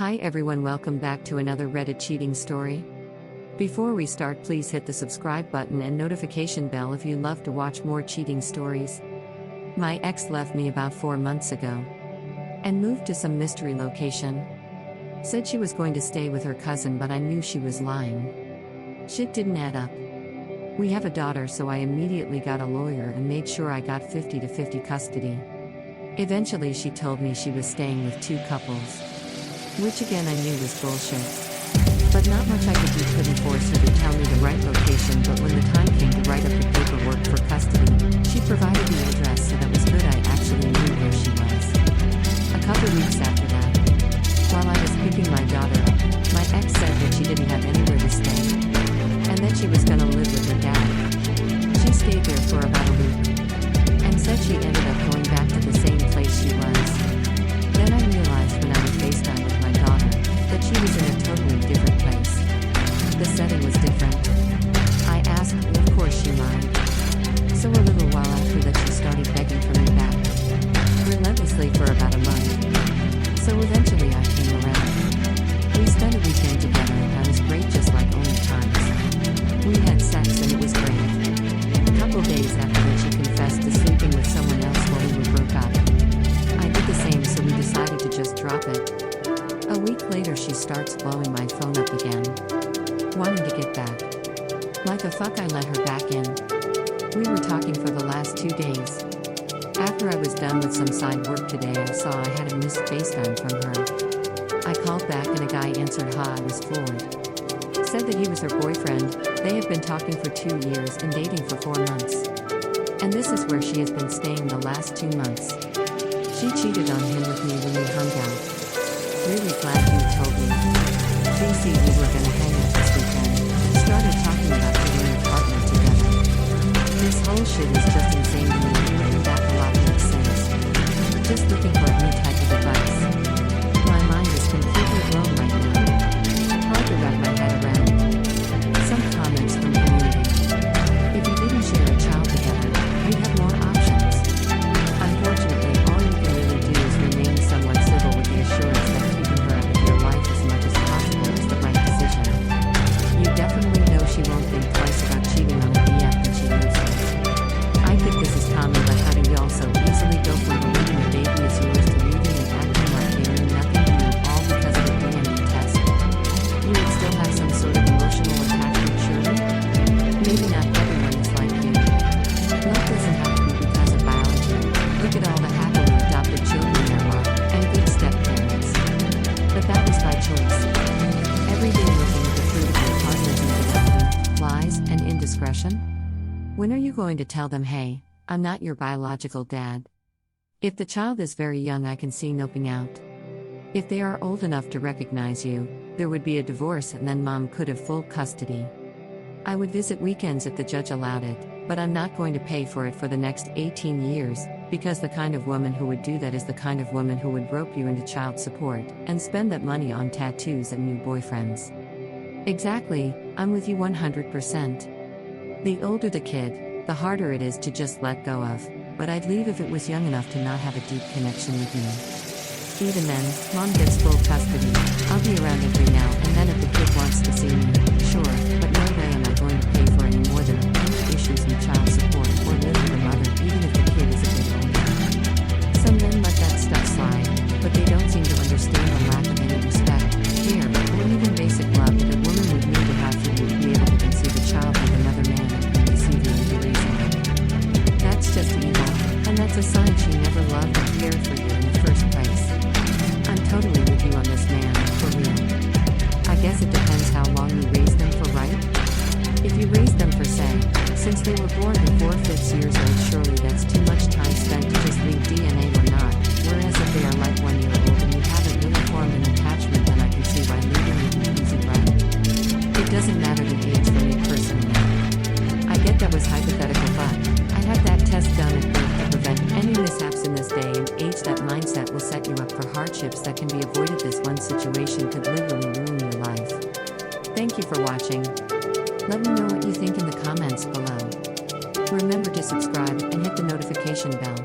Hi everyone, welcome back to another Reddit cheating story. Before we start, please hit the subscribe button and notification bell if you love to watch more cheating stories. My ex left me about 4 months ago and moved to some mystery location. Said she was going to stay with her cousin, but I knew she was lying. Shit didn't add up. We have a daughter, so I immediately got a lawyer and made sure I got 50-50 custody. Eventually she told me she was staying with 2 couples. Which again I knew was bullshit. But not much I could do. Couldn't force her to tell me the right location, but when the time came to write up the paperwork for custody, she provided the address, so that was good. I actually knew where she was. A couple weeks after that, while I was picking my daughter up, my ex said that she didn't have anywhere to stay, and that she was gonna live with her dad. She stayed there for about a week, and said she ended up going back to the same place she was. Then I realized when I would FaceTime with my daughter, that she was in a totally different place. The setting was different. I asked, and of course she lied. So a little while after that she started begging for me back, relentlessly for about a month. So eventually I came around. We spent a weekend together and that was great, just like only times. We had sex and it was great. A couple days after that she confessed to sleeping with someone else while we were broke up. I did the same, so we decided to just drop it. A week later she starts blowing my phone up again, wanting to get back. Like a fuck, I let her back in. We were talking for the last 2 days. After I was done with some side work today, I saw I had a missed FaceTime from her. I called back and a guy answered. I was floored. Said that he was her boyfriend. They have been talking for 2 years and dating for 4 months. And this is where she has been staying the last 2 months. She cheated on him with me when we hung out. Really glad you told me. BC, we were gonna hang out this weekend. Started talking about getting an apartment together. This whole shit is just insane to me, and that a lot makes sense. Just looking for any type of advice. My mind is completely blown right now. Hard to wrap my head around. Some comments from community. If you didn't share a child together, you'd have more options. Unfortunately, all you can really do is remain somewhat civil with the assurance that keeping her out of your life as much as possible is the right decision. You definitely know she won't think twice about cheating on a BF that she lives with. I think this is common, but how do y'all so easily go from believing a baby is yours to leaving and acting like they mean nothing to you, all because of a DNA test? You would still have some sort of emotional attachment, surely? Maybe not everyone is like you. Love doesn't have to be because of biology. Look at all the happily adopted children there are, and good step-parents. But that was by choice. Every day looking at the fruit of your partner's infidelity, lies, and indiscretion? When are you going to tell them, hey, I'm not your biological dad? If the child is very young, I can see noping out. If they are old enough to recognize you, there would be a divorce and then mom could have full custody. I would visit weekends if the judge allowed it, but I'm not going to pay for it for the next 18 years, because the kind of woman who would do that is the kind of woman who would rope you into child support and spend that money on tattoos and new boyfriends. Exactly, I'm with you 100%. The older the kid, the harder it is to just let go of, but I'd leave if it was young enough to not have a deep connection with me. Even then, mom gets full custody. I'll be around every now and then if the kid wants to see me, sure, but no way am I going to pay for any more than any issues in child support or live with a mother, even if the kid is a bit older. Some men let that stuff slide, but they don't seem to understand the lack of any respect, care, or even basic love that a woman would need to have for you to be able to conceive a child with another man and receive you into raising it. That's just evil, and that's a sign she never loved or cared for you in the first place. I'm totally with you on this, man, for real. I guess it depends how long you raised them for, right? If you raised them for, say, since they were born before 5 years old, surely that's too much time spent to just leave DNA or not, whereas if they are like 1 year old and you haven't really formed an attachment, then I can see why leaving would be easy, right? It doesn't matter the age for me personally. I get that was hypothetical, but I had that test done at birth to prevent any mishaps in this day and age. That mindset will set you up for hardships that can be avoided. This one situation could literally ruin your life. Thank you for watching. Let me know what you think in the comments below. Remember to subscribe and hit the notification bell.